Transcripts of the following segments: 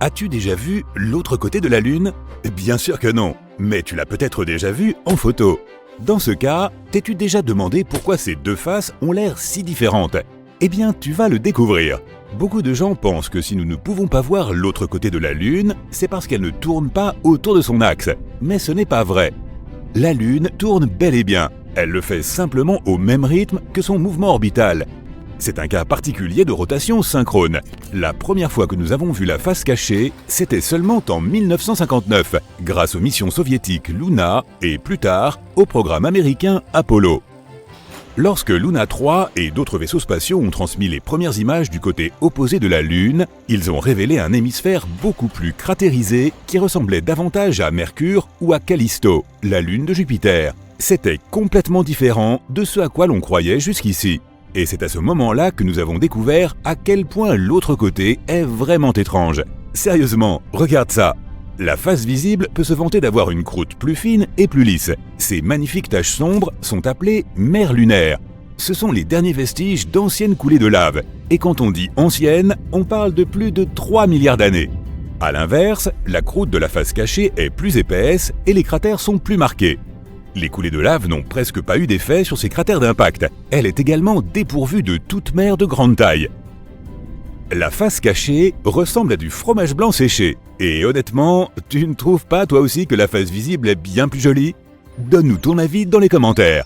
As-tu déjà vu l'autre côté de la Lune? Bien sûr que non, mais tu l'as peut-être déjà vu en photo. Dans ce cas, t'es-tu déjà demandé pourquoi ces deux faces ont l'air si différentes? Eh bien, tu vas le découvrir. Beaucoup de gens pensent que si nous ne pouvons pas voir l'autre côté de la Lune, c'est parce qu'elle ne tourne pas autour de son axe. Mais ce n'est pas vrai. La Lune tourne bel et bien. Elle le fait simplement au même rythme que son mouvement orbital. C'est un cas particulier de rotation synchrone. La première fois que nous avons vu la face cachée, c'était seulement en 1959, grâce aux missions soviétiques Luna et plus tard au programme américain Apollo. Lorsque Luna 3 et d'autres vaisseaux spatiaux ont transmis les premières images du côté opposé de la Lune, ils ont révélé un hémisphère beaucoup plus cratérisé qui ressemblait davantage à Mercure ou à Callisto, la Lune de Jupiter. C'était complètement différent de ce à quoi l'on croyait jusqu'ici. Et c'est à ce moment-là que nous avons découvert à quel point l'autre côté est vraiment étrange. Sérieusement, regarde ça! La face visible peut se vanter d'avoir une croûte plus fine et plus lisse. Ces magnifiques taches sombres sont appelées mers lunaires. Ce sont les derniers vestiges d'anciennes coulées de lave. Et quand on dit anciennes, on parle de plus de 3 milliards d'années. À l'inverse, la croûte de la face cachée est plus épaisse et les cratères sont plus marqués. Les coulées de lave n'ont presque pas eu d'effet sur ces cratères d'impact. Elle est également dépourvue de toute mer de grande taille. La face cachée ressemble à du fromage blanc séché. Et honnêtement, tu ne trouves pas toi aussi que la face visible est bien plus jolie? Donne-nous ton avis dans les commentaires.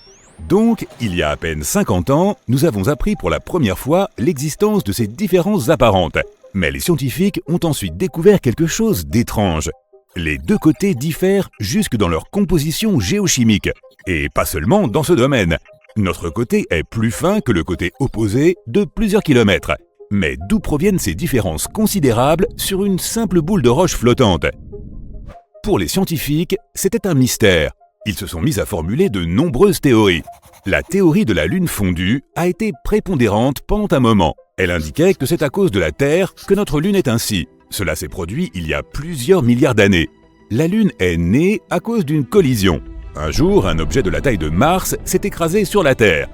Donc, il y a à peine 50 ans, nous avons appris pour la première fois l'existence de ces différences apparentes. Mais les scientifiques ont ensuite découvert quelque chose d'étrange. Les deux côtés diffèrent jusque dans leur composition géochimique. Et pas seulement dans ce domaine. Notre côté est plus fin que le côté opposé de plusieurs kilomètres. Mais d'où proviennent ces différences considérables sur une simple boule de roche flottante? Pour les scientifiques, c'était un mystère. Ils se sont mis à formuler de nombreuses théories. La théorie de la Lune fondue a été prépondérante pendant un moment. Elle indiquait que c'est à cause de la Terre que notre Lune est ainsi. Cela s'est produit il y a plusieurs milliards d'années. La Lune est née à cause d'une collision. Un jour, un objet de la taille de Mars s'est écrasé sur la Terre.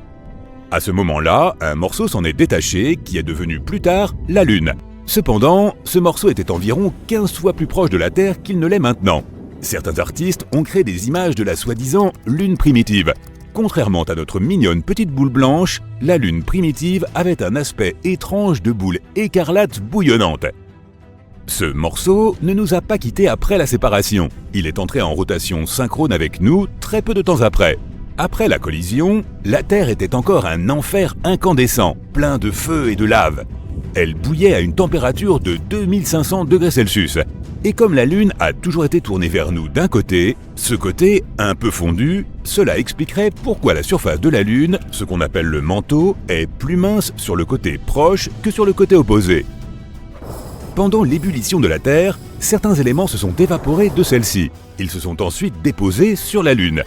À ce moment-là, un morceau s'en est détaché qui est devenu plus tard la Lune. Cependant, ce morceau était environ 15 fois plus proche de la Terre qu'il ne l'est maintenant. Certains artistes ont créé des images de la soi-disant Lune primitive. Contrairement à notre mignonne petite boule blanche, la Lune primitive avait un aspect étrange de boule écarlate bouillonnante. Ce morceau ne nous a pas quittés après la séparation. Il est entré en rotation synchrone avec nous très peu de temps après. Après la collision, la Terre était encore un enfer incandescent, plein de feu et de lave. Elle bouillait à une température de 2500 degrés Celsius. Et comme la Lune a toujours été tournée vers nous d'un côté, ce côté un peu fondu, cela expliquerait pourquoi la surface de la Lune, ce qu'on appelle le manteau, est plus mince sur le côté proche que sur le côté opposé. Pendant l'ébullition de la Terre, certains éléments se sont évaporés de celle-ci. Ils se sont ensuite déposés sur la Lune.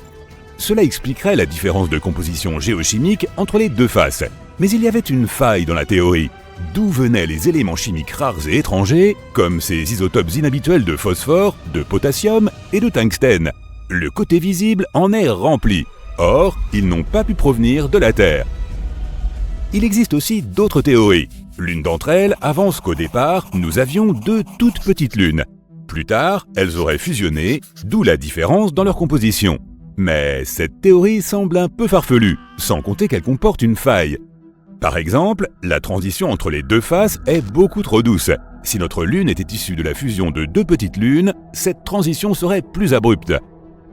Cela expliquerait la différence de composition géochimique entre les deux faces. Mais il y avait une faille dans la théorie. D'où venaient les éléments chimiques rares et étrangers, comme ces isotopes inhabituels de phosphore, de potassium et de tungstène? Le côté visible en est rempli. Or, ils n'ont pas pu provenir de la Terre. Il existe aussi d'autres théories. L'une d'entre elles avance qu'au départ, nous avions deux toutes petites lunes. Plus tard, elles auraient fusionné, d'où la différence dans leur composition. Mais cette théorie semble un peu farfelue, sans compter qu'elle comporte une faille. Par exemple, la transition entre les deux faces est beaucoup trop douce. Si notre Lune était issue de la fusion de deux petites lunes, cette transition serait plus abrupte.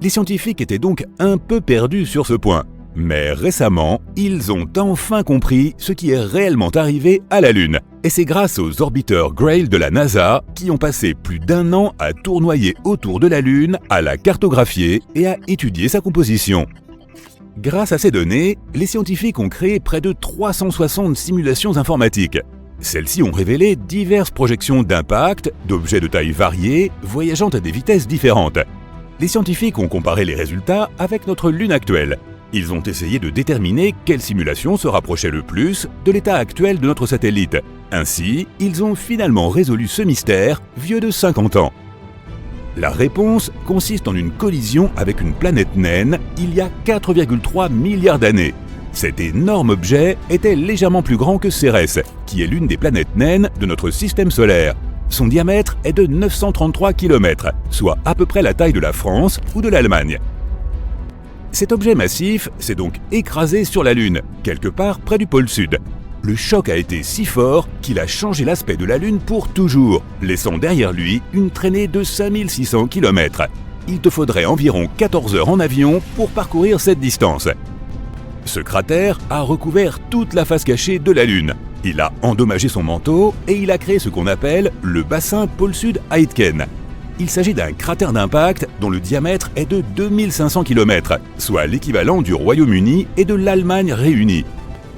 Les scientifiques étaient donc un peu perdus sur ce point. Mais récemment, ils ont enfin compris ce qui est réellement arrivé à la Lune. Et c'est grâce aux orbiteurs Grail de la NASA qui ont passé plus d'1 an à tournoyer autour de la Lune, à la cartographier et à étudier sa composition. Grâce à ces données, les scientifiques ont créé près de 360 simulations informatiques. Celles-ci ont révélé diverses projections d'impact, d'objets de taille variée, voyageant à des vitesses différentes. Les scientifiques ont comparé les résultats avec notre Lune actuelle. Ils ont essayé de déterminer quelle simulation se rapprochait le plus de l'état actuel de notre satellite. Ainsi, ils ont finalement résolu ce mystère vieux de 50 ans. La réponse consiste en une collision avec une planète naine il y a 4,3 milliards d'années. Cet énorme objet était légèrement plus grand que Cérès, qui est l'une des planètes naines de notre système solaire. Son diamètre est de 933 km, soit à peu près la taille de la France ou de l'Allemagne. Cet objet massif s'est donc écrasé sur la Lune, quelque part près du pôle Sud. Le choc a été si fort qu'il a changé l'aspect de la Lune pour toujours, laissant derrière lui une traînée de 5600 km. Il te faudrait environ 14 heures en avion pour parcourir cette distance. Ce cratère a recouvert toute la face cachée de la Lune. Il a endommagé son manteau et il a créé ce qu'on appelle le bassin pôle Sud-Aitken. Il s'agit d'un cratère d'impact dont le diamètre est de 2500 km, soit l'équivalent du Royaume-Uni et de l'Allemagne réunis.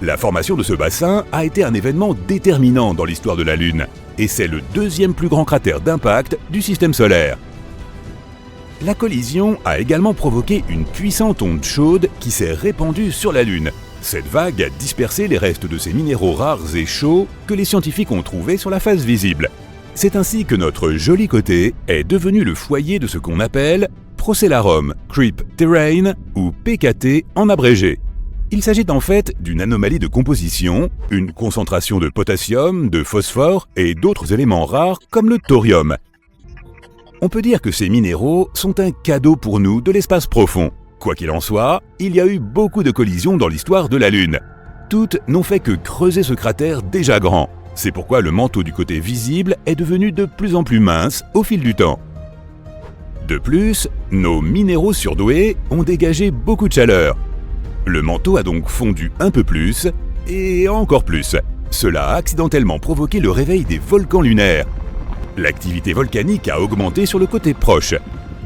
La formation de ce bassin a été un événement déterminant dans l'histoire de la Lune, et c'est le deuxième plus grand cratère d'impact du système solaire. La collision a également provoqué une puissante onde chaude qui s'est répandue sur la Lune. Cette vague a dispersé les restes de ces minéraux rares et chauds que les scientifiques ont trouvés sur la face visible. C'est ainsi que notre joli côté est devenu le foyer de ce qu'on appelle Procellarum Creep Terrain ou PKT en abrégé. Il s'agit en fait d'une anomalie de composition, une concentration de potassium, de phosphore et d'autres éléments rares comme le thorium. On peut dire que ces minéraux sont un cadeau pour nous de l'espace profond. Quoi qu'il en soit, il y a eu beaucoup de collisions dans l'histoire de la Lune. Toutes n'ont fait que creuser ce cratère déjà grand. C'est pourquoi le manteau du côté visible est devenu de plus en plus mince au fil du temps. De plus, nos minéraux surdoués ont dégagé beaucoup de chaleur. Le manteau a donc fondu un peu plus, et encore plus. Cela a accidentellement provoqué le réveil des volcans lunaires. L'activité volcanique a augmenté sur le côté proche.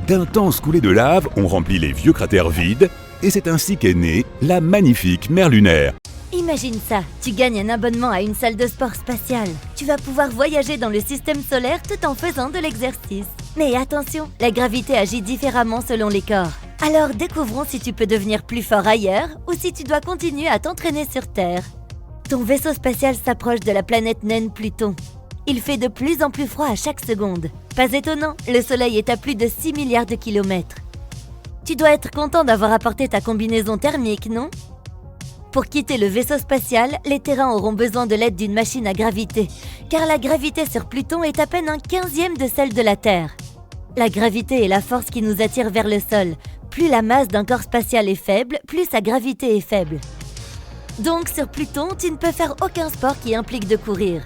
D'intenses coulées de lave ont rempli les vieux cratères vides, et c'est ainsi qu'est née la magnifique mer lunaire. Imagine ça, tu gagnes un abonnement à une salle de sport spatiale. Tu vas pouvoir voyager dans le système solaire tout en faisant de l'exercice. Mais attention, la gravité agit différemment selon les corps. Alors découvrons si tu peux devenir plus fort ailleurs ou si tu dois continuer à t'entraîner sur Terre. Ton vaisseau spatial s'approche de la planète naine Pluton. Il fait de plus en plus froid à chaque seconde. Pas étonnant, le Soleil est à plus de 6 milliards de kilomètres. Tu dois être content d'avoir apporté ta combinaison thermique, non ? Pour quitter le vaisseau spatial, les terrains auront besoin de l'aide d'une machine à gravité, car la gravité sur Pluton est à peine un 15e de celle de la Terre. La gravité est la force qui nous attire vers le sol. Plus la masse d'un corps spatial est faible, plus sa gravité est faible. Donc sur Pluton, tu ne peux faire aucun sport qui implique de courir.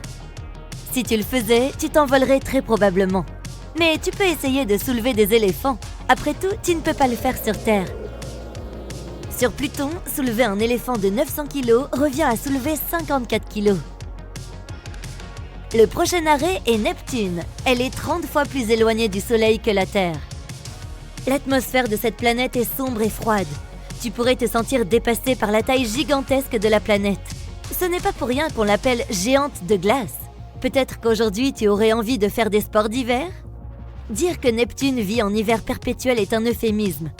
Si tu le faisais, tu t'envolerais très probablement. Mais tu peux essayer de soulever des éléphants. Après tout, tu ne peux pas le faire sur Terre. Sur Pluton, soulever un éléphant de 900 kg revient à soulever 54 kg. Le prochain arrêt est Neptune. Elle est 30 fois plus éloignée du Soleil que la Terre. L'atmosphère de cette planète est sombre et froide. Tu pourrais te sentir dépassé par la taille gigantesque de la planète. Ce n'est pas pour rien qu'on l'appelle géante de glace. Peut-être qu'aujourd'hui tu aurais envie de faire des sports d'hiver ? Dire que Neptune vit en hiver perpétuel est un euphémisme.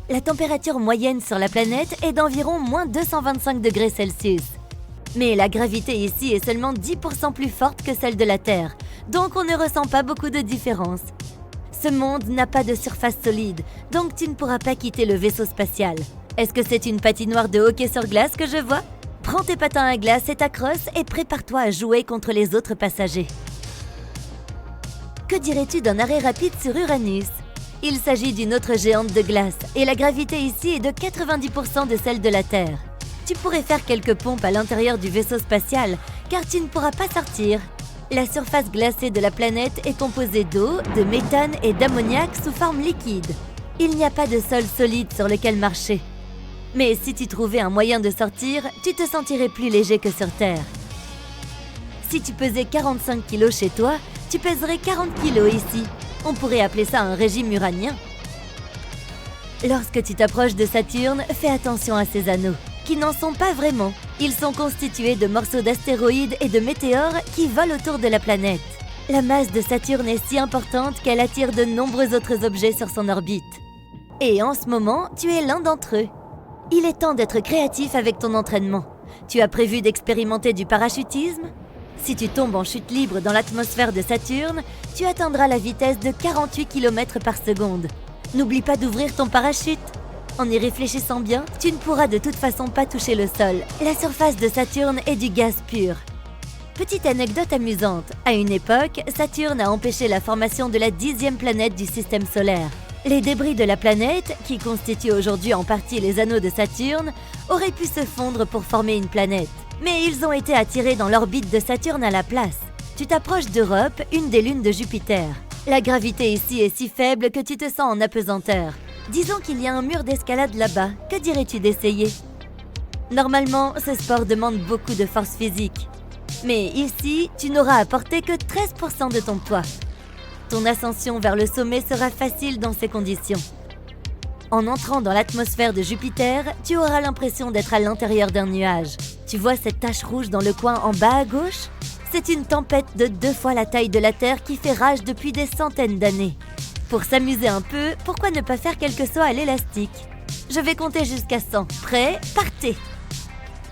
La température moyenne sur la planète est d'environ moins 225 degrés Celsius. Mais la gravité ici est seulement 10% plus forte que celle de la Terre, donc on ne ressent pas beaucoup de différence. Ce monde n'a pas de surface solide, donc tu ne pourras pas quitter le vaisseau spatial. Est-ce que c'est une patinoire de hockey sur glace que je vois ? Prends tes patins à glace et ta crosse et prépare-toi à jouer contre les autres passagers. Que dirais-tu d'un arrêt rapide sur Uranus ? Il s'agit d'une autre géante de glace et la gravité ici est de 90% de celle de la Terre. Tu pourrais faire quelques pompes à l'intérieur du vaisseau spatial car tu ne pourras pas sortir. La surface glacée de la planète est composée d'eau, de méthane et d'ammoniac sous forme liquide. Il n'y a pas de sol solide sur lequel marcher. Mais si tu trouvais un moyen de sortir, tu te sentirais plus léger que sur Terre. Si tu pesais 45 kg chez toi, tu pèserais 40 kg ici. On pourrait appeler ça un régime uranien. Lorsque tu t'approches de Saturne, fais attention à ses anneaux, qui n'en sont pas vraiment. Ils sont constitués de morceaux d'astéroïdes et de météores qui volent autour de la planète. La masse de Saturne est si importante qu'elle attire de nombreux autres objets sur son orbite. Et en ce moment, tu es l'un d'entre eux. Il est temps d'être créatif avec ton entraînement. Tu as prévu d'expérimenter du parachutisme ? Si tu tombes en chute libre dans l'atmosphère de Saturne, tu atteindras la vitesse de 48 km par seconde. N'oublie pas d'ouvrir ton parachute. En y réfléchissant bien, tu ne pourras de toute façon pas toucher le sol. La surface de Saturne est du gaz pur. Petite anecdote amusante, à une époque, Saturne a empêché la formation de la 10e planète du système solaire. Les débris de la planète, qui constituent aujourd'hui en partie les anneaux de Saturne, auraient pu se fondre pour former une planète. Mais ils ont été attirés dans l'orbite de Saturne à la place. Tu t'approches d'Europe, une des lunes de Jupiter. La gravité ici est si faible que tu te sens en apesanteur. Disons qu'il y a un mur d'escalade là-bas, que dirais-tu d'essayer ? Normalement, ce sport demande beaucoup de force physique. Mais ici, tu n'auras à porter que 13% de ton poids. Ton ascension vers le sommet sera facile dans ces conditions. En entrant dans l'atmosphère de Jupiter, tu auras l'impression d'être à l'intérieur d'un nuage. Tu vois cette tache rouge dans le coin en bas à gauche ? C'est une tempête de 2 fois la taille de la Terre qui fait rage depuis des centaines d'années. Pour s'amuser un peu, pourquoi ne pas faire quelques sauts à l'élastique ? Je vais compter jusqu'à 100. Prêt ? Partez !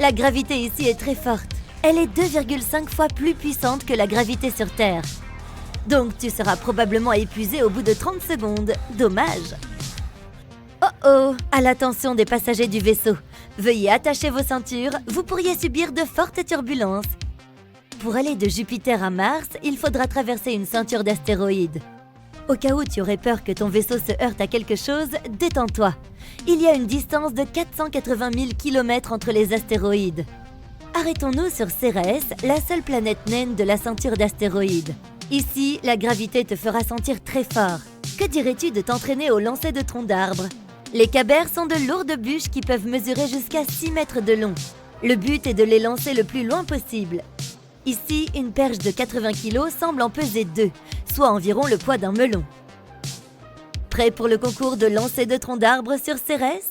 La gravité ici est très forte. Elle est 2,5 fois plus puissante que la gravité sur Terre. Donc tu seras probablement épuisé au bout de 30 secondes. Dommage. Oh oh, à l'attention des passagers du vaisseau. Veuillez attacher vos ceintures, vous pourriez subir de fortes turbulences. Pour aller de Jupiter à Mars, il faudra traverser une ceinture d'astéroïdes. Au cas où tu aurais peur que ton vaisseau se heurte à quelque chose, détends-toi. Il y a une distance de 480 000 km entre les astéroïdes. Arrêtons-nous sur Cérès, la seule planète naine de la ceinture d'astéroïdes. Ici, la gravité te fera sentir très fort. Que dirais-tu de t'entraîner au lancer de troncs d'arbres ? Les cabers sont de lourdes bûches qui peuvent mesurer jusqu'à 6 mètres de long. Le but est de les lancer le plus loin possible. Ici, une perche de 80 kg semble en peser 2, soit environ le poids d'un melon. Prêt pour le concours de lancer de troncs d'arbres sur Cérès ?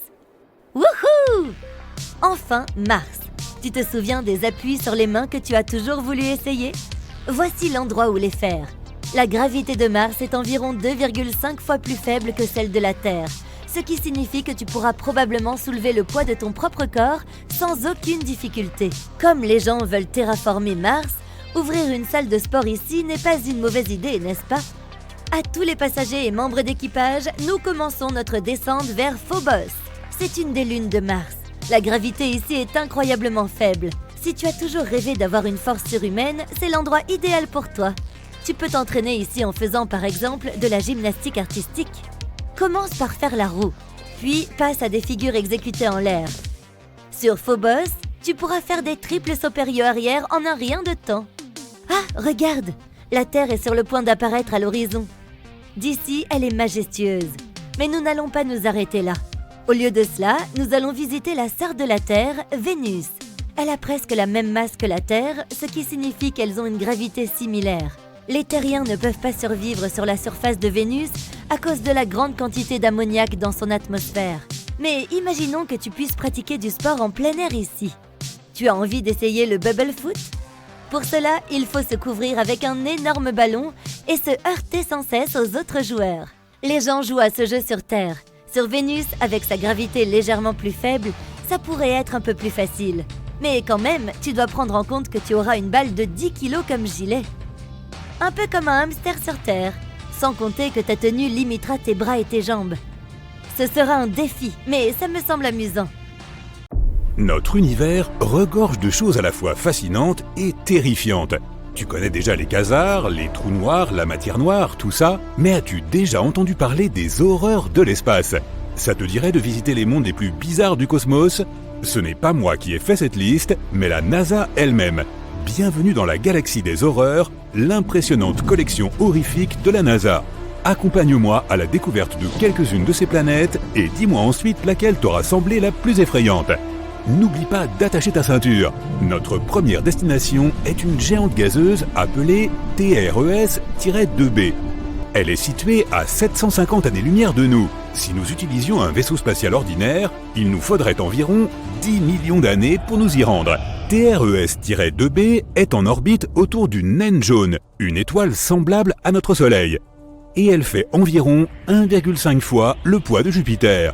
Wouhou ! Enfin, Mars. Tu te souviens des appuis sur les mains que tu as toujours voulu essayer ? Voici l'endroit où les faire. La gravité de Mars est environ 2,5 fois plus faible que celle de la Terre, ce qui signifie que tu pourras probablement soulever le poids de ton propre corps sans aucune difficulté. Comme les gens veulent terraformer Mars, ouvrir une salle de sport ici n'est pas une mauvaise idée, n'est-ce pas ? À tous les passagers et membres d'équipage, nous commençons notre descente vers Phobos. C'est une des lunes de Mars. La gravité ici est incroyablement faible. Si tu as toujours rêvé d'avoir une force surhumaine, c'est l'endroit idéal pour toi. Tu peux t'entraîner ici en faisant par exemple de la gymnastique artistique. Commence par faire la roue, puis passe à des figures exécutées en l'air. Sur Phobos, tu pourras faire des triples sauts périlleux arrière en un rien de temps. Ah, regarde! La Terre est sur le point d'apparaître à l'horizon. D'ici, elle est majestueuse. Mais nous n'allons pas nous arrêter là. Au lieu de cela, nous allons visiter la sœur de la Terre, Vénus. Elle a presque la même masse que la Terre, ce qui signifie qu'elles ont une gravité similaire. Les terriens ne peuvent pas survivre sur la surface de Vénus à cause de la grande quantité d'ammoniac dans son atmosphère. Mais imaginons que tu puisses pratiquer du sport en plein air ici. Tu as envie d'essayer le bubble foot ? Pour cela, il faut se couvrir avec un énorme ballon et se heurter sans cesse aux autres joueurs. Les gens jouent à ce jeu sur Terre. Sur Vénus, avec sa gravité légèrement plus faible, ça pourrait être un peu plus facile. Mais quand même, tu dois prendre en compte que tu auras une balle de 10 kg comme gilet. Un peu comme un hamster sur Terre, sans compter que ta tenue limitera tes bras et tes jambes. Ce sera un défi, mais ça me semble amusant. Notre univers regorge de choses à la fois fascinantes et terrifiantes. Tu connais déjà les quasars, les trous noirs, la matière noire, tout ça, mais as-tu déjà entendu parler des horreurs de l'espace ? Ça te dirait de visiter les mondes les plus bizarres du cosmos ? Ce n'est pas moi qui ai fait cette liste, mais la NASA elle-même. Bienvenue dans la galaxie des horreurs, l'impressionnante collection horrifique de la NASA. Accompagne-moi à la découverte de quelques-unes de ces planètes et dis-moi ensuite laquelle t'aura semblé la plus effrayante. N'oublie pas d'attacher ta ceinture. Notre première destination est une géante gazeuse appelée TRES-2b. Elle est située à 750 années-lumière de nous. Si nous utilisions un vaisseau spatial ordinaire, il nous faudrait environ 10 millions d'années pour nous y rendre. TRES-2b est en orbite autour d'une naine jaune, une étoile semblable à notre Soleil. Et elle fait environ 1,5 fois le poids de Jupiter.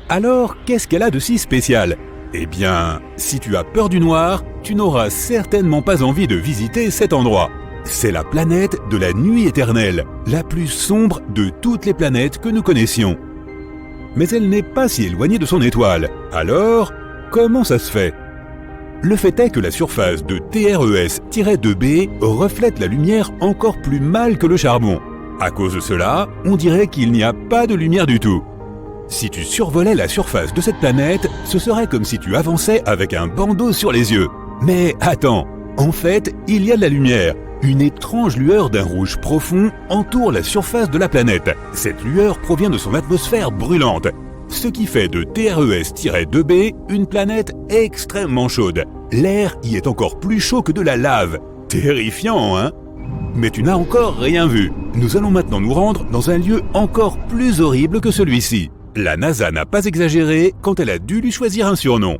Alors, qu'est-ce qu'elle a de si spécial ? Eh bien, si tu as peur du noir, tu n'auras certainement pas envie de visiter cet endroit. C'est la planète de la nuit éternelle, la plus sombre de toutes les planètes que nous connaissions. Mais elle n'est pas si éloignée de son étoile. Alors, comment ça se fait ? Le fait est que la surface de TRES-2b reflète la lumière encore plus mal que le charbon. À cause de cela, on dirait qu'il n'y a pas de lumière du tout. Si tu survolais la surface de cette planète, ce serait comme si tu avançais avec un bandeau sur les yeux. Mais attends, en fait, il y a de la lumière. Une étrange lueur d'un rouge profond entoure la surface de la planète. Cette lueur provient de son atmosphère brûlante, ce qui fait de TRES-2b une planète extrêmement chaude. L'air y est encore plus chaud que de la lave. Terrifiant, hein? Mais tu n'as encore rien vu. Nous allons maintenant nous rendre dans un lieu encore plus horrible que celui-ci. La NASA n'a pas exagéré quand elle a dû lui choisir un surnom.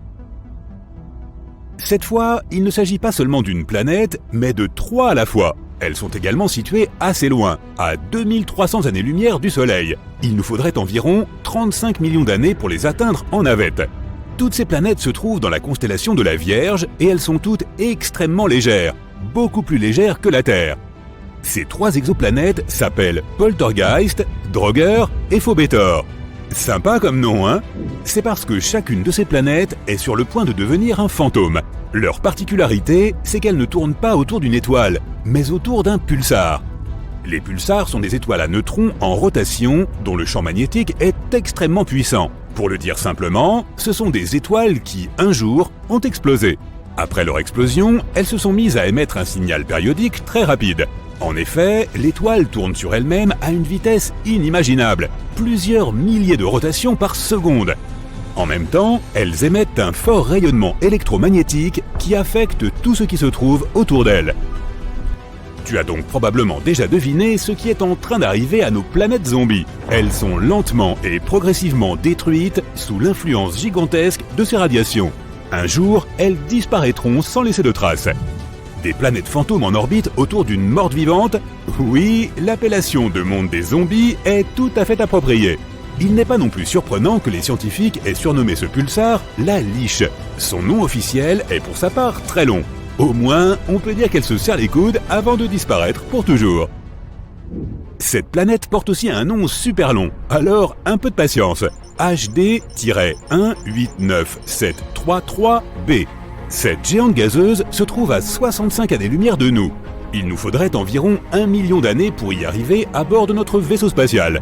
Cette fois, il ne s'agit pas seulement d'une planète, mais de 3 à la fois. Elles sont également situées assez loin, à 2300 années-lumière du Soleil. Il nous faudrait environ 35 millions d'années pour les atteindre en navette. Toutes ces planètes se trouvent dans la constellation de la Vierge et elles sont toutes extrêmement légères, beaucoup plus légères que la Terre. Ces 3 exoplanètes s'appellent Poltergeist, Draugr et Phobétor. Sympa comme nom, hein? C'est parce que chacune de ces planètes est sur le point de devenir un fantôme. Leur particularité, c'est qu'elles ne tournent pas autour d'une étoile, mais autour d'un pulsar. Les pulsars sont des étoiles à neutrons en rotation dont le champ magnétique est extrêmement puissant. Pour le dire simplement, ce sont des étoiles qui, un jour, ont explosé. Après leur explosion, elles se sont mises à émettre un signal périodique très rapide. En effet, l'étoile tourne sur elle-même à une vitesse inimaginable, plusieurs milliers de rotations par seconde. En même temps, elles émettent un fort rayonnement électromagnétique qui affecte tout ce qui se trouve autour d'elles. Tu as donc probablement déjà deviné ce qui est en train d'arriver à nos planètes zombies. Elles sont lentement et progressivement détruites sous l'influence gigantesque de ces radiations. Un jour, elles disparaîtront sans laisser de traces. Des planètes fantômes en orbite autour d'une morte vivante? Oui, l'appellation de monde des zombies est tout à fait appropriée. Il n'est pas non plus surprenant que les scientifiques aient surnommé ce pulsar la Liche. Son nom officiel est pour sa part très long. Au moins, on peut dire qu'elle se serre les coudes avant de disparaître pour toujours. Cette planète porte aussi un nom super long, alors un peu de patience. HD-189733b. Cette géante gazeuse se trouve à 65 années-lumière de nous. Il nous faudrait environ 1 million d'années pour y arriver à bord de notre vaisseau spatial.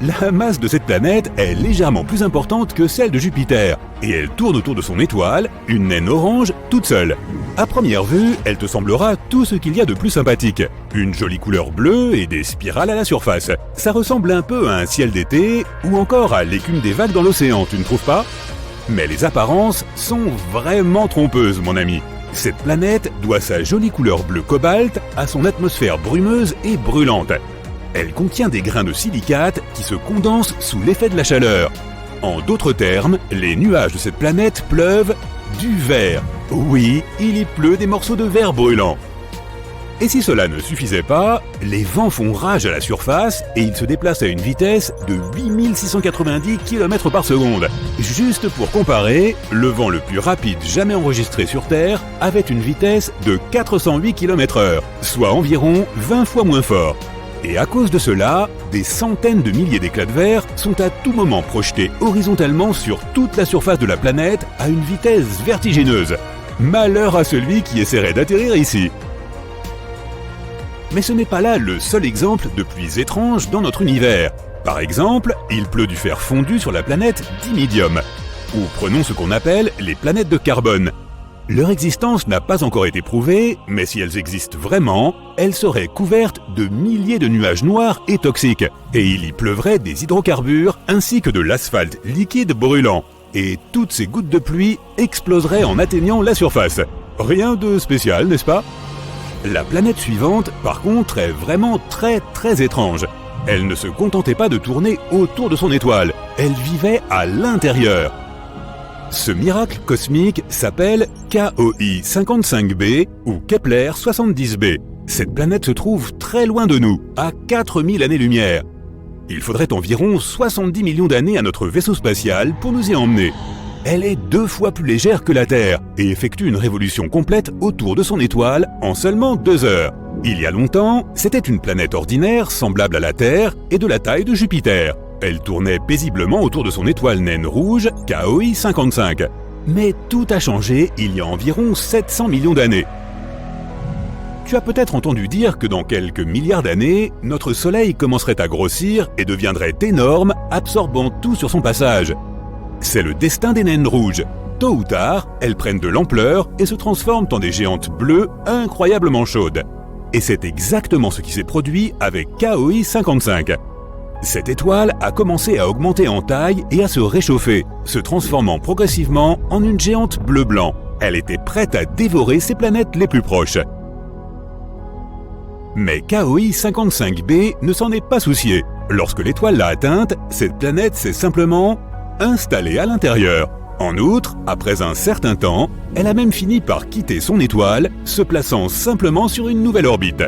La masse de cette planète est légèrement plus importante que celle de Jupiter, et elle tourne autour de son étoile, une naine orange, toute seule. À première vue, elle te semblera tout ce qu'il y a de plus sympathique. Une jolie couleur bleue et des spirales à la surface. Ça ressemble un peu à un ciel d'été, ou encore à l'écume des vagues dans l'océan, tu ne trouves pas? Mais les apparences sont vraiment trompeuses, mon ami. Cette planète doit sa jolie couleur bleu cobalt à son atmosphère brumeuse et brûlante. Elle contient des grains de silicate qui se condensent sous l'effet de la chaleur. En d'autres termes, les nuages de cette planète pleuvent du verre. Oui, il y pleut des morceaux de verre brûlants. Et si cela ne suffisait pas, les vents font rage à la surface et ils se déplacent à une vitesse de 8690 km par seconde. Juste pour comparer, le vent le plus rapide jamais enregistré sur Terre avait une vitesse de 408 km/h, soit environ 20 fois moins fort. Et à cause de cela, des centaines de milliers d'éclats de verre sont à tout moment projetés horizontalement sur toute la surface de la planète à une vitesse vertigineuse. Malheur à celui qui essaierait d'atterrir ici. Mais ce n'est pas là le seul exemple de pluies étranges dans notre univers. Par exemple, il pleut du fer fondu sur la planète Dimidium. Ou prenons ce qu'on appelle les planètes de carbone. Leur existence n'a pas encore été prouvée, mais si elles existent vraiment, elles seraient couvertes de milliers de nuages noirs et toxiques. Et il y pleuvrait des hydrocarbures ainsi que de l'asphalte liquide brûlant. Et toutes ces gouttes de pluie exploseraient en atteignant la surface. Rien de spécial, n'est-ce pas? La planète suivante, par contre, est vraiment très étrange. Elle ne se contentait pas de tourner autour de son étoile, elle vivait à l'intérieur. Ce miracle cosmique s'appelle KOI 55b ou Kepler 70b. Cette planète se trouve très loin de nous, à 4000 années-lumière. Il faudrait environ 70 millions d'années à notre vaisseau spatial pour nous y emmener. Elle est 2 fois plus légère que la Terre et effectue une révolution complète autour de son étoile en seulement 2 heures. Il y a longtemps, c'était une planète ordinaire semblable à la Terre et de la taille de Jupiter. Elle tournait paisiblement autour de son étoile naine rouge, KOI 55. Mais tout a changé il y a environ 700 millions d'années. Tu as peut-être entendu dire que dans quelques milliards d'années, notre Soleil commencerait à grossir et deviendrait énorme, absorbant tout sur son passage. C'est le destin des naines rouges. Tôt ou tard, elles prennent de l'ampleur et se transforment en des géantes bleues incroyablement chaudes. Et c'est exactement ce qui s'est produit avec KOI 55. Cette étoile a commencé à augmenter en taille et à se réchauffer, se transformant progressivement en une géante bleu-blanc. Elle était prête à dévorer ses planètes les plus proches. Mais KOI 55b ne s'en est pas soucié. Lorsque l'étoile l'a atteinte, cette planète s'est simplement installée à l'intérieur. En outre, après un certain temps, elle a même fini par quitter son étoile, se plaçant simplement sur une nouvelle orbite.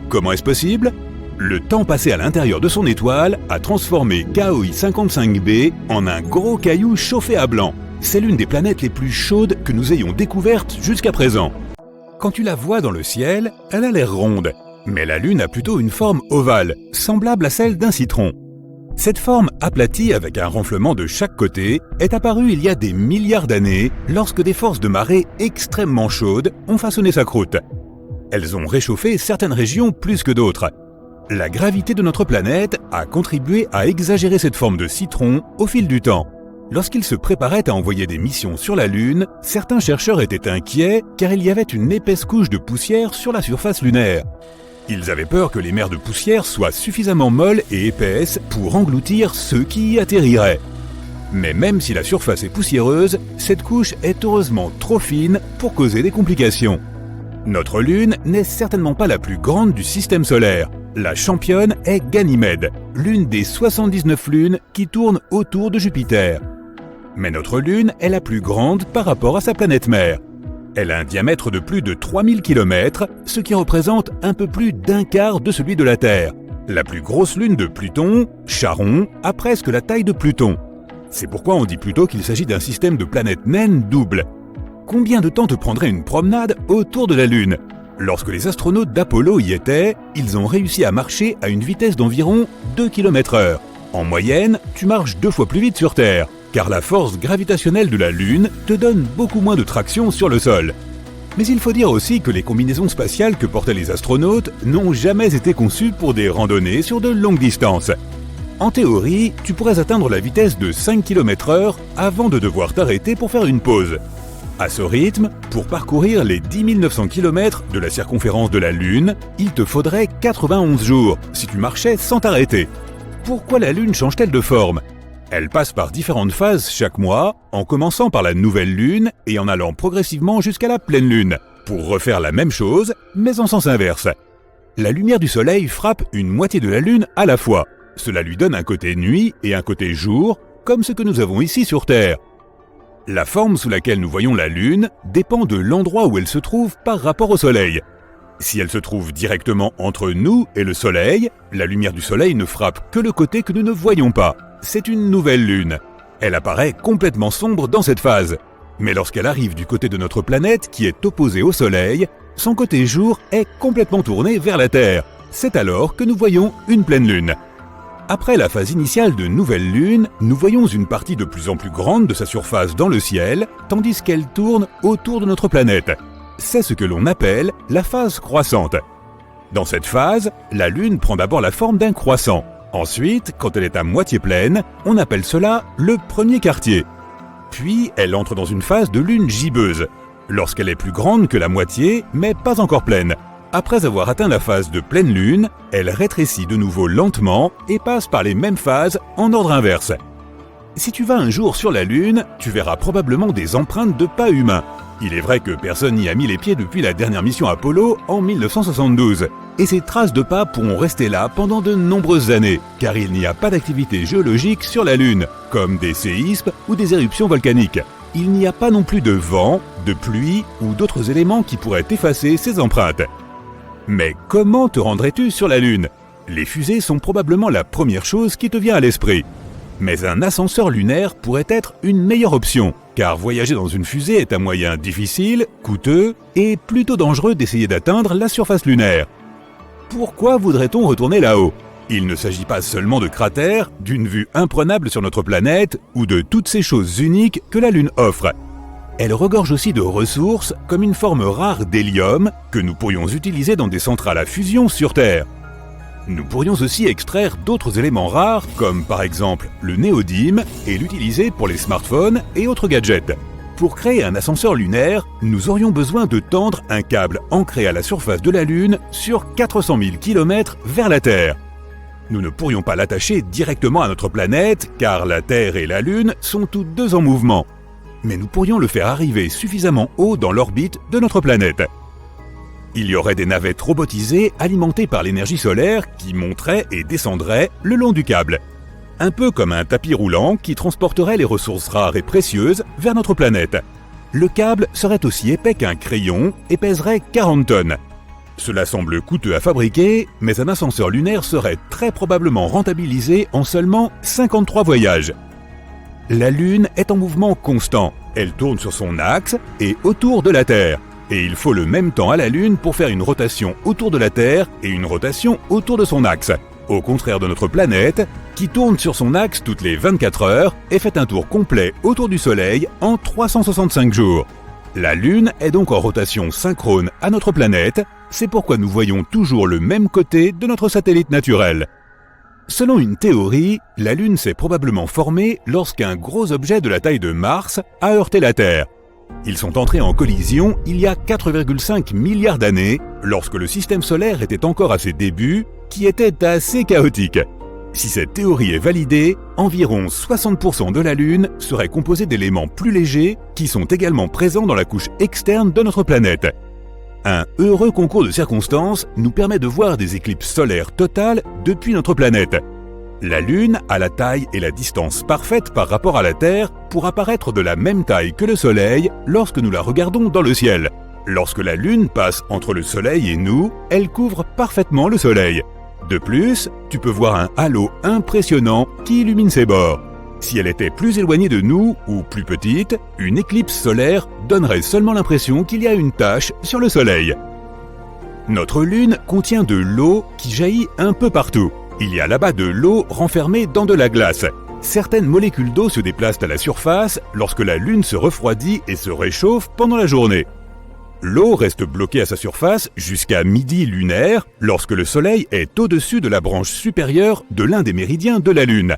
Comment est-ce possible ? Le temps passé à l'intérieur de son étoile a transformé KOI 55b en un gros caillou chauffé à blanc. C'est l'une des planètes les plus chaudes que nous ayons découvertes jusqu'à présent. Quand tu la vois dans le ciel, elle a l'air ronde. Mais la Lune a plutôt une forme ovale, semblable à celle d'un citron. Cette forme aplatie avec un renflement de chaque côté est apparue il y a des milliards d'années lorsque des forces de marée extrêmement chaudes ont façonné sa croûte. Elles ont réchauffé certaines régions plus que d'autres. La gravité de notre planète a contribué à exagérer cette forme de citron au fil du temps. Lorsqu'ils se préparaient à envoyer des missions sur la Lune, certains chercheurs étaient inquiets car il y avait une épaisse couche de poussière sur la surface lunaire. Ils avaient peur que les mers de poussière soient suffisamment molles et épaisses pour engloutir ceux qui y atterriraient. Mais même si la surface est poussiéreuse, cette couche est heureusement trop fine pour causer des complications. Notre Lune n'est certainement pas la plus grande du système solaire. La championne est Ganymède, l'une des 79 lunes qui tournent autour de Jupiter. Mais notre Lune est la plus grande par rapport à sa planète mère. Elle a un diamètre de plus de 3000 km, ce qui représente un peu plus d'un quart de celui de la Terre. La plus grosse lune de Pluton, Charon, a presque la taille de Pluton. C'est pourquoi on dit plutôt qu'il s'agit d'un système de planètes naines double. Combien de temps te prendrait une promenade autour de la Lune ? Lorsque les astronautes d'Apollo y étaient, ils ont réussi à marcher à une vitesse d'environ 2 km/h. En moyenne, tu marches 2 fois plus vite sur Terre, car la force gravitationnelle de la Lune te donne beaucoup moins de traction sur le sol. Mais il faut dire aussi que les combinaisons spatiales que portaient les astronautes n'ont jamais été conçues pour des randonnées sur de longues distances. En théorie, tu pourrais atteindre la vitesse de 5 km/h avant de devoir t'arrêter pour faire une pause. À ce rythme, pour parcourir les 10 900 km de la circonférence de la Lune, il te faudrait 91 jours si tu marchais sans t'arrêter. Pourquoi la Lune change-t-elle de forme ? Elle passe par différentes phases chaque mois, en commençant par la nouvelle Lune et en allant progressivement jusqu'à la pleine Lune, pour refaire la même chose, mais en sens inverse. La lumière du Soleil frappe une moitié de la Lune à la fois. Cela lui donne un côté nuit et un côté jour, comme ce que nous avons ici sur Terre. La forme sous laquelle nous voyons la Lune dépend de l'endroit où elle se trouve par rapport au Soleil. Si elle se trouve directement entre nous et le Soleil, la lumière du Soleil ne frappe que le côté que nous ne voyons pas. C'est une nouvelle Lune. Elle apparaît complètement sombre dans cette phase. Mais lorsqu'elle arrive du côté de notre planète qui est opposé au Soleil, son côté jour est complètement tourné vers la Terre. C'est alors que nous voyons une pleine Lune. Après la phase initiale de nouvelle Lune, nous voyons une partie de plus en plus grande de sa surface dans le ciel, tandis qu'elle tourne autour de notre planète. C'est ce que l'on appelle la phase croissante. Dans cette phase, la Lune prend d'abord la forme d'un croissant. Ensuite, quand elle est à moitié pleine, on appelle cela le premier quartier. Puis, elle entre dans une phase de Lune gibbeuse, lorsqu'elle est plus grande que la moitié, mais pas encore pleine. Après avoir atteint la phase de pleine Lune, elle rétrécit de nouveau lentement et passe par les mêmes phases en ordre inverse. Si tu vas un jour sur la Lune, tu verras probablement des empreintes de pas humains. Il est vrai que personne n'y a mis les pieds depuis la dernière mission Apollo en 1972. Et ces traces de pas pourront rester là pendant de nombreuses années, car il n'y a pas d'activité géologique sur la Lune, comme des séismes ou des éruptions volcaniques. Il n'y a pas non plus de vent, de pluie ou d'autres éléments qui pourraient effacer ces empreintes. Mais comment te rendrais-tu sur la Lune ? Les fusées sont probablement la première chose qui te vient à l'esprit. Mais un ascenseur lunaire pourrait être une meilleure option, car voyager dans une fusée est un moyen difficile, coûteux et plutôt dangereux d'essayer d'atteindre la surface lunaire. Pourquoi voudrait-on retourner là-haut ? Il ne s'agit pas seulement de cratères, d'une vue imprenable sur notre planète ou de toutes ces choses uniques que la Lune offre. Elle regorge aussi de ressources comme une forme rare d'hélium que nous pourrions utiliser dans des centrales à fusion sur Terre. Nous pourrions aussi extraire d'autres éléments rares comme par exemple le néodyme et l'utiliser pour les smartphones et autres gadgets. Pour créer un ascenseur lunaire, nous aurions besoin de tendre un câble ancré à la surface de la Lune sur 400 000 km vers la Terre. Nous ne pourrions pas l'attacher directement à notre planète car la Terre et la Lune sont toutes deux en mouvement. Mais nous pourrions le faire arriver suffisamment haut dans l'orbite de notre planète. Il y aurait des navettes robotisées alimentées par l'énergie solaire qui monteraient et descendraient le long du câble. Un peu comme un tapis roulant qui transporterait les ressources rares et précieuses vers notre planète. Le câble serait aussi épais qu'un crayon et pèserait 40 tonnes. Cela semble coûteux à fabriquer, mais un ascenseur lunaire serait très probablement rentabilisé en seulement 53 voyages. La Lune est en mouvement constant. Elle tourne sur son axe et autour de la Terre. Et il faut le même temps à la Lune pour faire une rotation autour de la Terre et une rotation autour de son axe. Au contraire de notre planète, qui tourne sur son axe toutes les 24 heures et fait un tour complet autour du Soleil en 365 jours. La Lune est donc en rotation synchrone à notre planète, c'est pourquoi nous voyons toujours le même côté de notre satellite naturel. Selon une théorie, la Lune s'est probablement formée lorsqu'un gros objet de la taille de Mars a heurté la Terre. Ils sont entrés en collision il y a 4,5 milliards d'années, lorsque le système solaire était encore à ses débuts, qui étaient assez chaotiques. Si cette théorie est validée, environ 60% de la Lune serait composée d'éléments plus légers qui sont également présents dans la couche externe de notre planète. Un heureux concours de circonstances nous permet de voir des éclipses solaires totales depuis notre planète. La Lune a la taille et la distance parfaite par rapport à la Terre pour apparaître de la même taille que le Soleil lorsque nous la regardons dans le ciel. Lorsque la Lune passe entre le Soleil et nous, elle couvre parfaitement le Soleil. De plus, tu peux voir un halo impressionnant qui illumine ses bords. Si elle était plus éloignée de nous ou plus petite, une éclipse solaire donnerait seulement l'impression qu'il y a une tache sur le Soleil. Notre Lune contient de l'eau qui jaillit un peu partout. Il y a là-bas de l'eau renfermée dans de la glace. Certaines molécules d'eau se déplacent à la surface lorsque la Lune se refroidit et se réchauffe pendant la journée. L'eau reste bloquée à sa surface jusqu'à midi lunaire lorsque le Soleil est au-dessus de la branche supérieure de l'un des méridiens de la Lune.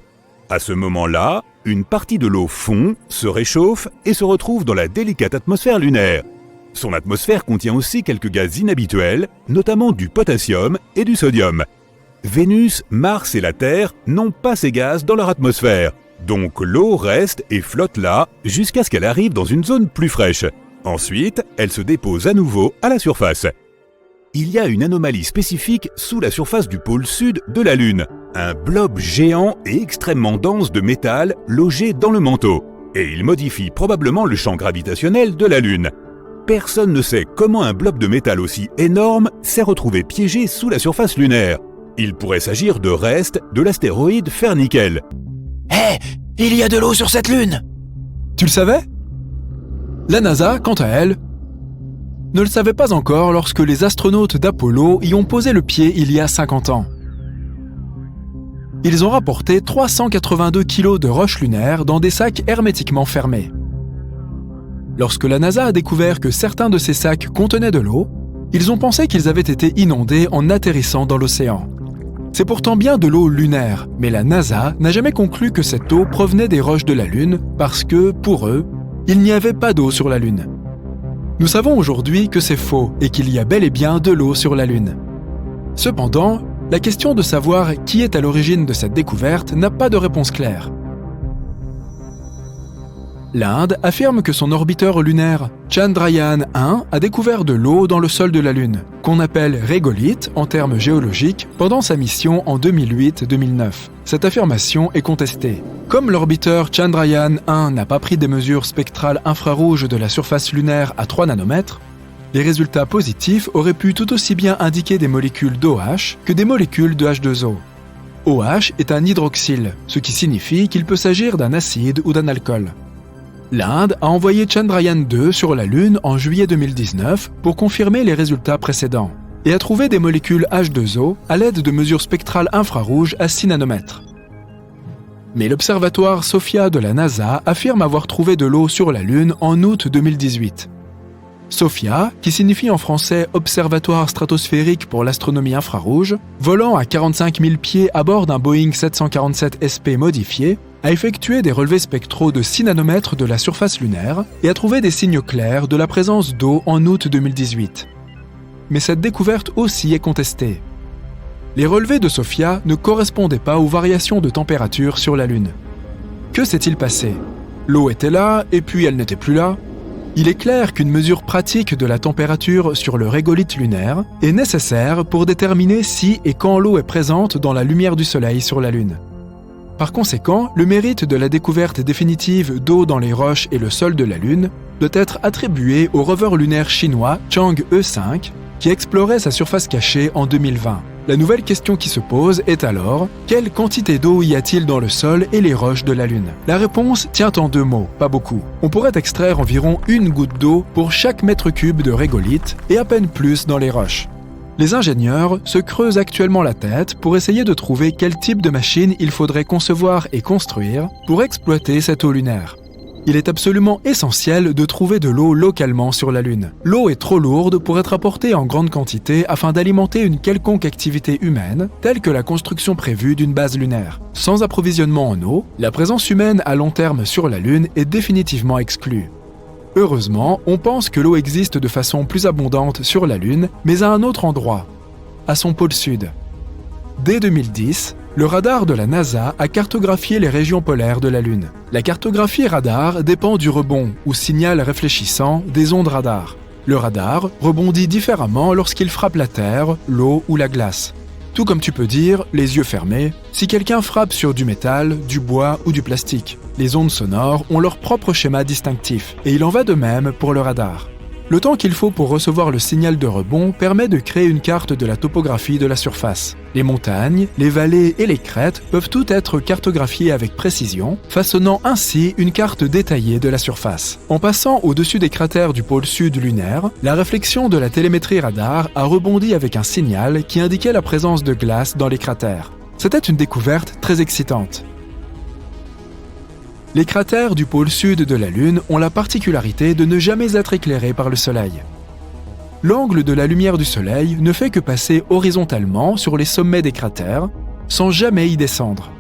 À ce moment-là, une partie de l'eau fond, se réchauffe et se retrouve dans la délicate atmosphère lunaire. Son atmosphère contient aussi quelques gaz inhabituels, notamment du potassium et du sodium. Vénus, Mars et la Terre n'ont pas ces gaz dans leur atmosphère, donc l'eau reste et flotte là jusqu'à ce qu'elle arrive dans une zone plus fraîche. Ensuite, elle se dépose à nouveau à la surface. Il y a une anomalie spécifique sous la surface du pôle sud de la Lune, un blob géant et extrêmement dense de métal logé dans le manteau, et il modifie probablement le champ gravitationnel de la Lune. Personne ne sait comment un blob de métal aussi énorme s'est retrouvé piégé sous la surface lunaire. Il pourrait s'agir de restes de l'astéroïde Fer-Nickel. Hé, il y a de l'eau sur cette lune! Tu le savais? La NASA, quant à elle, ne le savait pas encore lorsque les astronautes d'Apollo y ont posé le pied il y a 50 ans. Ils ont rapporté 382 kg de roches lunaires dans des sacs hermétiquement fermés. Lorsque la NASA a découvert que certains de ces sacs contenaient de l'eau, ils ont pensé qu'ils avaient été inondés en atterrissant dans l'océan. C'est pourtant bien de l'eau lunaire, mais la NASA n'a jamais conclu que cette eau provenait des roches de la Lune parce que, pour eux, il n'y avait pas d'eau sur la Lune. Nous savons aujourd'hui que c'est faux et qu'il y a bel et bien de l'eau sur la Lune. Cependant, la question de savoir qui est à l'origine de cette découverte n'a pas de réponse claire. L'Inde affirme que son orbiteur lunaire Chandrayaan-1 a découvert de l'eau dans le sol de la Lune, qu'on appelle régolithe en termes géologiques, pendant sa mission en 2008-2009. Cette affirmation est contestée. Comme l'orbiteur Chandrayaan-1 n'a pas pris des mesures spectrales infrarouges de la surface lunaire à 3 nanomètres, les résultats positifs auraient pu tout aussi bien indiquer des molécules d'OH que des molécules de H2O. OH est un hydroxyle, ce qui signifie qu'il peut s'agir d'un acide ou d'un alcool. L'Inde a envoyé Chandrayaan-2 sur la Lune en juillet 2019 pour confirmer les résultats précédents et a trouvé des molécules H2O à l'aide de mesures spectrales infrarouges à 6 nanomètres. Mais l'observatoire SOFIA de la NASA affirme avoir trouvé de l'eau sur la Lune en août 2018. SOFIA, qui signifie en français Observatoire stratosphérique pour l'astronomie infrarouge, volant à 45 000 pieds à bord d'un Boeing 747 SP modifié, a effectué des relevés spectraux de 6 nanomètres de la surface lunaire et a trouvé des signes clairs de la présence d'eau en août 2018. Mais cette découverte aussi est contestée. Les relevés de SOFIA ne correspondaient pas aux variations de température sur la Lune. Que s'est-il passé? L'eau était là et puis elle n'était plus là? Il est clair qu'une mesure pratique de la température sur le régolithe lunaire est nécessaire pour déterminer si et quand l'eau est présente dans la lumière du Soleil sur la Lune. Par conséquent, le mérite de la découverte définitive d'eau dans les roches et le sol de la Lune doit être attribué au rover lunaire chinois Chang'e 5, qui explorait sa surface cachée en 2020. La nouvelle question qui se pose est alors, quelle quantité d'eau y a-t-il dans le sol et les roches de la Lune? La réponse tient en 2 mots, pas beaucoup. On pourrait extraire environ 1 goutte d'eau pour chaque mètre cube de régolithe et à peine plus dans les roches. Les ingénieurs se creusent actuellement la tête pour essayer de trouver quel type de machine il faudrait concevoir et construire pour exploiter cette eau lunaire. Il est absolument essentiel de trouver de l'eau localement sur la Lune. L'eau est trop lourde pour être apportée en grande quantité afin d'alimenter une quelconque activité humaine, telle que la construction prévue d'une base lunaire. Sans approvisionnement en eau, la présence humaine à long terme sur la Lune est définitivement exclue. Heureusement, on pense que l'eau existe de façon plus abondante sur la Lune, mais à un autre endroit, à son pôle sud. Dès 2010, le radar de la NASA a cartographié les régions polaires de la Lune. La cartographie radar dépend du rebond, ou signal réfléchissant, des ondes radar. Le radar rebondit différemment lorsqu'il frappe la Terre, l'eau ou la glace. Tout comme tu peux dire, les yeux fermés, si quelqu'un frappe sur du métal, du bois ou du plastique. Les ondes sonores ont leur propre schéma distinctif, et il en va de même pour le radar. Le temps qu'il faut pour recevoir le signal de rebond permet de créer une carte de la topographie de la surface. Les montagnes, les vallées et les crêtes peuvent toutes être cartographiées avec précision, façonnant ainsi une carte détaillée de la surface. En passant au-dessus des cratères du pôle sud lunaire, la réflexion de la télémétrie radar a rebondi avec un signal qui indiquait la présence de glace dans les cratères. C'était une découverte très excitante. Les cratères du pôle sud de la Lune ont la particularité de ne jamais être éclairés par le Soleil. L'angle de la lumière du Soleil ne fait que passer horizontalement sur les sommets des cratères, sans jamais y descendre.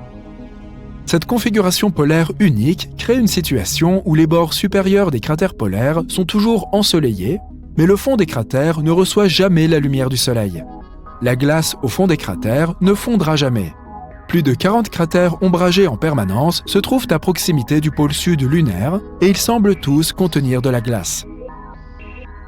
Cette configuration polaire unique crée une situation où les bords supérieurs des cratères polaires sont toujours ensoleillés, mais le fond des cratères ne reçoit jamais la lumière du Soleil. La glace au fond des cratères ne fondra jamais. Plus de 40 cratères ombragés en permanence se trouvent à proximité du pôle sud lunaire et ils semblent tous contenir de la glace.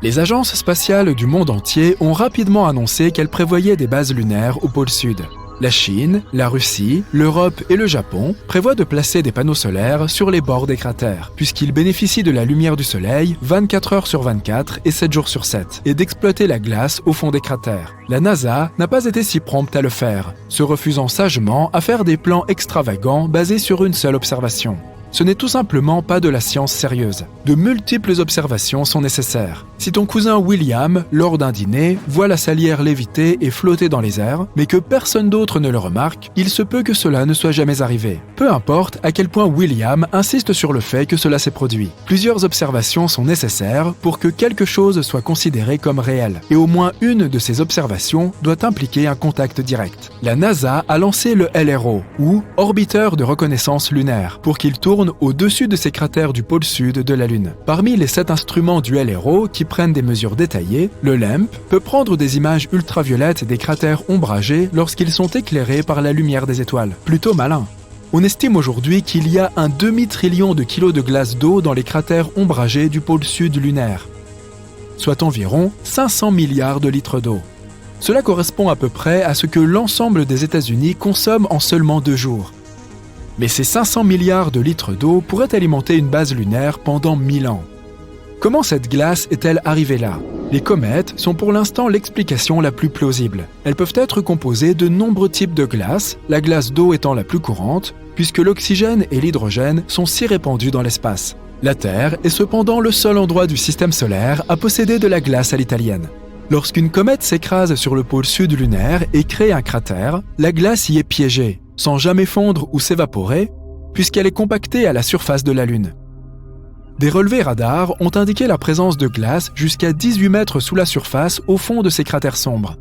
Les agences spatiales du monde entier ont rapidement annoncé qu'elles prévoyaient des bases lunaires au pôle sud. La Chine, la Russie, l'Europe et le Japon prévoient de placer des panneaux solaires sur les bords des cratères, puisqu'ils bénéficient de la lumière du soleil 24 heures sur 24 et 7 jours sur 7, et d'exploiter la glace au fond des cratères. La NASA n'a pas été si prompte à le faire, se refusant sagement à faire des plans extravagants basés sur une seule observation. Ce n'est tout simplement pas de la science sérieuse. De multiples observations sont nécessaires. Si ton cousin William, lors d'un dîner, voit la salière léviter et flotter dans les airs, mais que personne d'autre ne le remarque, il se peut que cela ne soit jamais arrivé. Peu importe à quel point William insiste sur le fait que cela s'est produit. Plusieurs observations sont nécessaires pour que quelque chose soit considéré comme réel. Et au moins une de ces observations doit impliquer un contact direct. La NASA a lancé le LRO, ou orbiteur de reconnaissance lunaire, pour qu'il tourne au-dessus de ces cratères du pôle sud de la Lune. Parmi les 7 instruments du LRO qui prennent des mesures détaillées, le LAMP peut prendre des images ultraviolettes des cratères ombragés lorsqu'ils sont éclairés par la lumière des étoiles. Plutôt malin. On estime aujourd'hui qu'il y a un demi-trillion de kilos de glace d'eau dans les cratères ombragés du pôle sud lunaire, soit environ 500 milliards de litres d'eau. Cela correspond à peu près à ce que l'ensemble des États-Unis consomment en seulement 2 jours. Mais ces 500 milliards de litres d'eau pourraient alimenter une base lunaire pendant 1000 ans. Comment cette glace est-elle arrivée là? Les comètes sont pour l'instant l'explication la plus plausible. Elles peuvent être composées de nombreux types de glace, la glace d'eau étant la plus courante, puisque l'oxygène et l'hydrogène sont si répandus dans l'espace. La Terre est cependant le seul endroit du système solaire à posséder de la glace à l'italienne. Lorsqu'une comète s'écrase sur le pôle sud lunaire et crée un cratère, la glace y est piégée. Sans jamais fondre ou s'évaporer, puisqu'elle est compactée à la surface de la Lune. Des relevés radars ont indiqué la présence de glace jusqu'à 18 mètres sous la surface au fond de ces cratères sombres.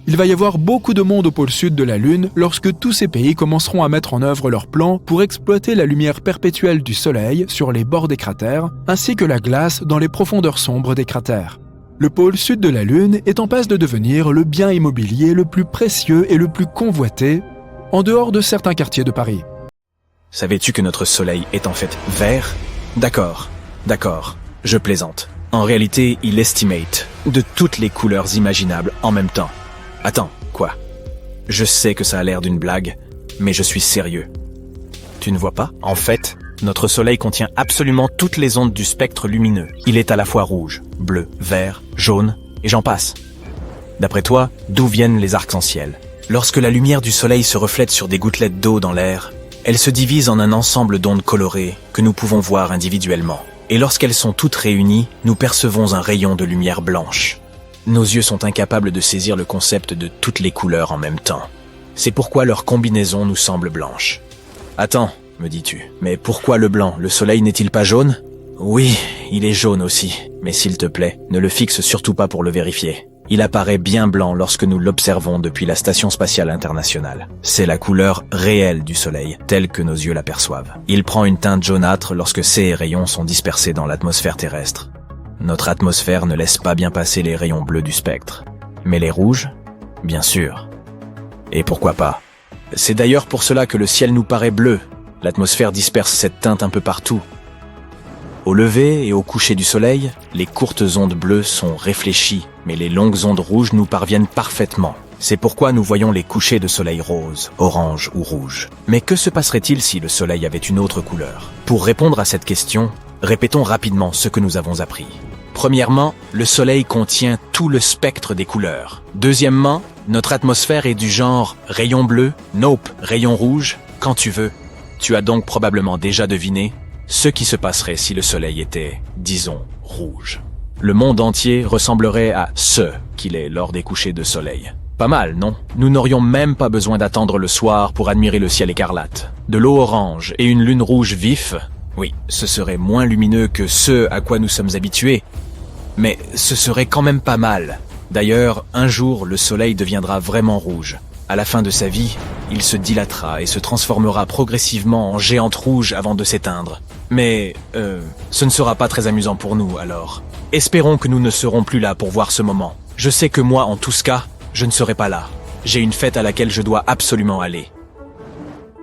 Il va y avoir beaucoup de monde au pôle sud de la Lune lorsque tous ces pays commenceront à mettre en œuvre leurs plans pour exploiter la lumière perpétuelle du Soleil sur les bords des cratères, ainsi que la glace dans les profondeurs sombres des cratères. Le pôle sud de la Lune est en passe de devenir le bien immobilier le plus précieux et le plus convoité, en dehors de certains quartiers de Paris. Savais-tu que notre Soleil est en fait vert? D'accord, je plaisante. En réalité, il estimate de toutes les couleurs imaginables en même temps. Attends, quoi? Je sais que ça a l'air d'une blague, mais je suis sérieux. Tu ne vois pas? En fait, notre Soleil contient absolument toutes les ondes du spectre lumineux. Il est à la fois rouge, bleu, vert, jaune, et j'en passe. D'après toi, d'où viennent les arcs-en-ciel? Lorsque la lumière du Soleil se reflète sur des gouttelettes d'eau dans l'air, elle se divise en un ensemble d'ondes colorées que nous pouvons voir individuellement. Et lorsqu'elles sont toutes réunies, nous percevons un rayon de lumière blanche. Nos yeux sont incapables de saisir le concept de toutes les couleurs en même temps. C'est pourquoi leur combinaison nous semble blanche. Attends, me dis-tu, mais pourquoi le blanc? Le Soleil n'est-il pas jaune? Oui, il est jaune aussi, mais s'il te plaît, ne le fixe surtout pas pour le vérifier. Il apparaît bien blanc lorsque nous l'observons depuis la Station spatiale internationale. C'est la couleur réelle du Soleil, telle que nos yeux l'aperçoivent. Il prend une teinte jaunâtre lorsque ses rayons sont dispersés dans l'atmosphère terrestre. Notre atmosphère ne laisse pas bien passer les rayons bleus du spectre. Mais les rouges, bien sûr. Et pourquoi pas? C'est d'ailleurs pour cela que le ciel nous paraît bleu. L'atmosphère disperse cette teinte un peu partout. Au lever et au coucher du soleil, les courtes ondes bleues sont réfléchies, mais les longues ondes rouges nous parviennent parfaitement. C'est pourquoi nous voyons les couchers de soleil rose, orange ou rouge. Mais que se passerait-il si le soleil avait une autre couleur? Pour répondre à cette question, répétons rapidement ce que nous avons appris. Premièrement, le soleil contient tout le spectre des couleurs. Deuxièmement, notre atmosphère est du genre rayon bleu, nope, rayon rouge, quand tu veux. Tu as donc probablement déjà deviné ce qui se passerait si le soleil était, disons, rouge. Le monde entier ressemblerait à ce qu'il est lors des couchers de soleil. Pas mal, non? Nous n'aurions même pas besoin d'attendre le soir pour admirer le ciel écarlate. De l'eau orange et une lune rouge vif, oui, ce serait moins lumineux que ce à quoi nous sommes habitués, mais ce serait quand même pas mal. D'ailleurs, un jour, le soleil deviendra vraiment rouge. À la fin de sa vie, il se dilatera et se transformera progressivement en géante rouge avant de s'éteindre. Mais, ce ne sera pas très amusant pour nous, alors. Espérons que nous ne serons plus là pour voir ce moment. Je sais que moi, en tout ce cas, je ne serai pas là. J'ai une fête à laquelle je dois absolument aller.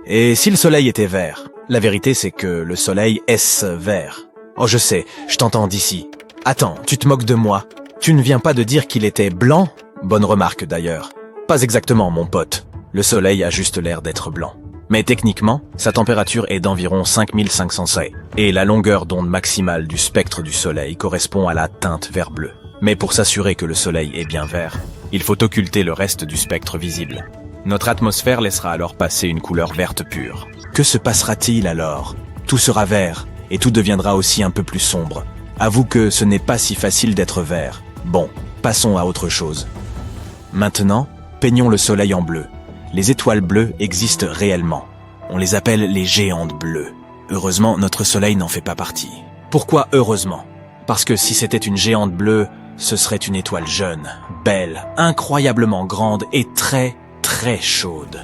Et si le soleil était vert? La vérité, c'est que le soleil est vert. Oh, je sais, je t'entends d'ici. Attends, tu te moques de moi? Tu ne viens pas de dire qu'il était blanc? Bonne remarque d'ailleurs. Pas exactement, mon pote. Le soleil a juste l'air d'être blanc. Mais techniquement, sa température est d'environ 5500 C, et la longueur d'onde maximale du spectre du soleil correspond à la teinte vert bleu. Mais pour s'assurer que le soleil est bien vert, il faut occulter le reste du spectre visible. Notre atmosphère laissera alors passer une couleur verte pure. Que se passera-t-il alors? Tout sera vert, et tout deviendra aussi un peu plus sombre. Avoue que ce n'est pas si facile d'être vert. Bon, passons à autre chose. Maintenant, peignons le soleil en bleu. Les étoiles bleues existent réellement. On les appelle les géantes bleues. Heureusement, notre soleil n'en fait pas partie. Pourquoi heureusement? Parce que si c'était une géante bleue, ce serait une étoile jeune, belle, incroyablement grande et très, très chaude.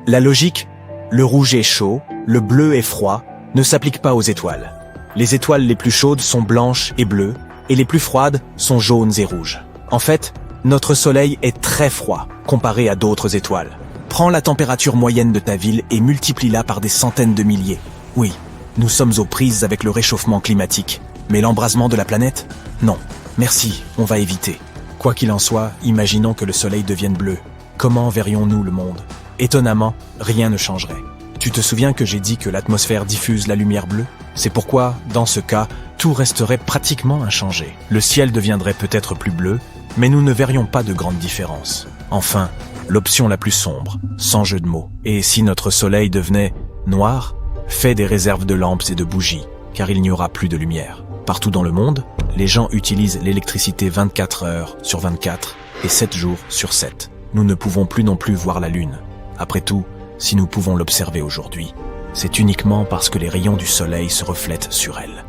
La logique, le rouge est chaud, le bleu est froid, ne s'applique pas aux étoiles. Les étoiles les plus chaudes sont blanches et bleues, et les plus froides sont jaunes et rouges. En fait, notre soleil est très froid comparé à d'autres étoiles. Prends la température moyenne de ta ville et multiplie-la par des centaines de milliers. Oui, nous sommes aux prises avec le réchauffement climatique. Mais l'embrasement de la planète? Non. Merci, on va éviter. Quoi qu'il en soit, imaginons que le soleil devienne bleu. Comment verrions-nous le monde? Étonnamment, rien ne changerait. Tu te souviens que j'ai dit que l'atmosphère diffuse la lumière bleue? C'est pourquoi, dans ce cas, tout resterait pratiquement inchangé. Le ciel deviendrait peut-être plus bleu, mais nous ne verrions pas de grande différence. Enfin, l'option la plus sombre, sans jeu de mots. Et si notre soleil devenait noir? Fais des réserves de lampes et de bougies, car il n'y aura plus de lumière. Partout dans le monde, les gens utilisent l'électricité 24 heures sur 24 et 7 jours sur 7. Nous ne pouvons plus non plus voir la Lune. Après tout, si nous pouvons l'observer aujourd'hui, c'est uniquement parce que les rayons du soleil se reflètent sur elles.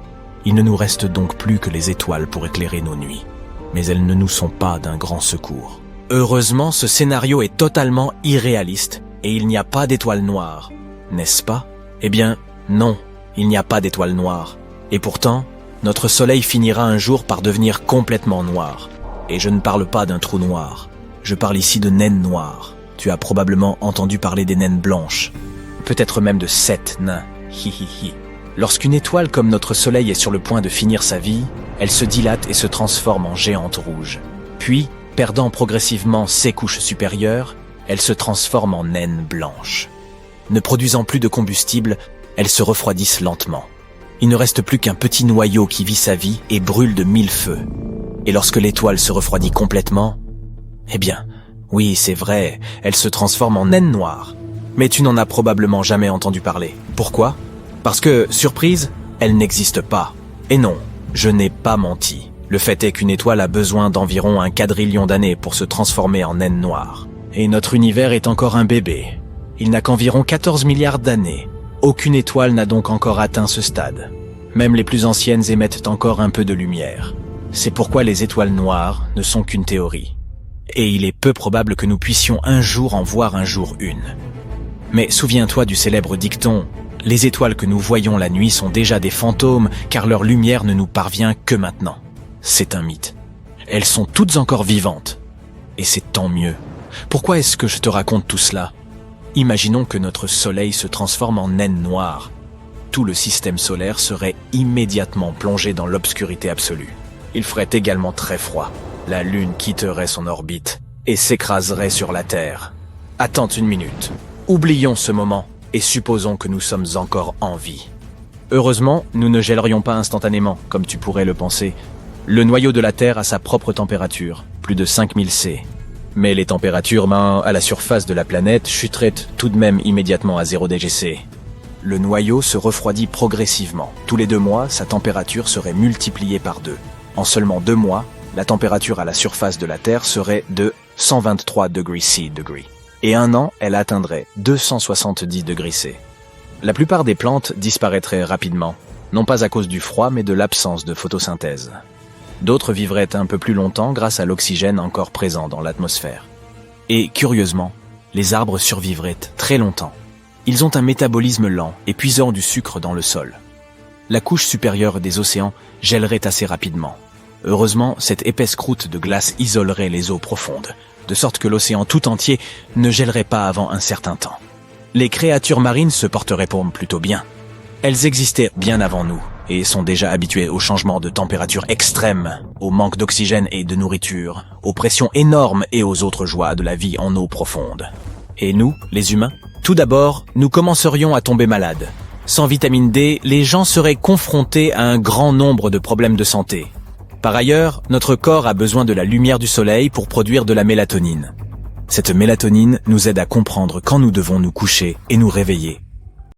Il ne nous reste donc plus que les étoiles pour éclairer nos nuits. Mais elles ne nous sont pas d'un grand secours. Heureusement, ce scénario est totalement irréaliste et il n'y a pas d'étoiles noires, n'est-ce pas? Eh bien, non, il n'y a pas d'étoiles noires. Et pourtant, notre soleil finira un jour par devenir complètement noir. Et je ne parle pas d'un trou noir. Je parle ici de naines noires. Tu as probablement entendu parler des naines blanches. Peut-être même de 7 nains. Hihihi. Lorsqu'une étoile comme notre soleil est sur le point de finir sa vie, elle se dilate et se transforme en géante rouge. Puis, perdant progressivement ses couches supérieures, elle se transforme en naine blanche. Ne produisant plus de combustible, elles se refroidissent lentement. Il ne reste plus qu'un petit noyau qui vit sa vie et brûle de 1000 feux. Et lorsque l'étoile se refroidit complètement, eh bien, oui, c'est vrai, elle se transforme en naine noire. Mais tu n'en as probablement jamais entendu parler. Pourquoi? Parce que, surprise, elle n'existe pas. Et non, je n'ai pas menti. Le fait est qu'une étoile a besoin d'environ 1 quadrillion d'années pour se transformer en naine noire. Et notre univers est encore un bébé. Il n'a qu'environ 14 milliards d'années. Aucune étoile n'a donc encore atteint ce stade. Même les plus anciennes émettent encore un peu de lumière. C'est pourquoi les étoiles noires ne sont qu'une théorie. Et il est peu probable que nous puissions un jour en voir un jour une. Mais souviens-toi du célèbre dicton: les étoiles que nous voyons la nuit sont déjà des fantômes car leur lumière ne nous parvient que maintenant. C'est un mythe. Elles sont toutes encore vivantes. Et c'est tant mieux. Pourquoi est-ce que je te raconte tout cela? Imaginons que notre soleil se transforme en naine noire. Tout le système solaire serait immédiatement plongé dans l'obscurité absolue. Il ferait également très froid. La Lune quitterait son orbite et s'écraserait sur la Terre. Attends une minute. Oublions ce moment et supposons que nous sommes encore en vie. Heureusement, nous ne gèlerions pas instantanément, comme tu pourrais le penser. Le noyau de la Terre a sa propre température, plus de 5000 C. Mais les températures à la surface de la planète chuteraient tout de même immédiatement à 0 °C. Le noyau se refroidit progressivement. Tous les 2 mois, sa température serait multipliée par 2. En seulement 2 mois, la température à la surface de la Terre serait de 123 degrés C. Et 1 an, elle atteindrait 270 degrés C. La plupart des plantes disparaîtraient rapidement, non pas à cause du froid, mais de l'absence de photosynthèse. D'autres vivraient un peu plus longtemps grâce à l'oxygène encore présent dans l'atmosphère. Et curieusement, les arbres survivraient très longtemps. Ils ont un métabolisme lent et puisant du sucre dans le sol. La couche supérieure des océans gèlerait assez rapidement. Heureusement, cette épaisse croûte de glace isolerait les eaux profondes, de sorte que l'océan tout entier ne gèlerait pas avant un certain temps. Les créatures marines se porteraient plutôt bien. Elles existaient bien avant nous et sont déjà habituées aux changements de température extrêmes, au manque d'oxygène et de nourriture, aux pressions énormes et aux autres joies de la vie en eau profonde. Et nous, les humains, tout d'abord, nous commencerions à tomber malades. Sans vitamine D, les gens seraient confrontés à un grand nombre de problèmes de santé. Par ailleurs, notre corps a besoin de la lumière du soleil pour produire de la mélatonine. Cette mélatonine nous aide à comprendre quand nous devons nous coucher et nous réveiller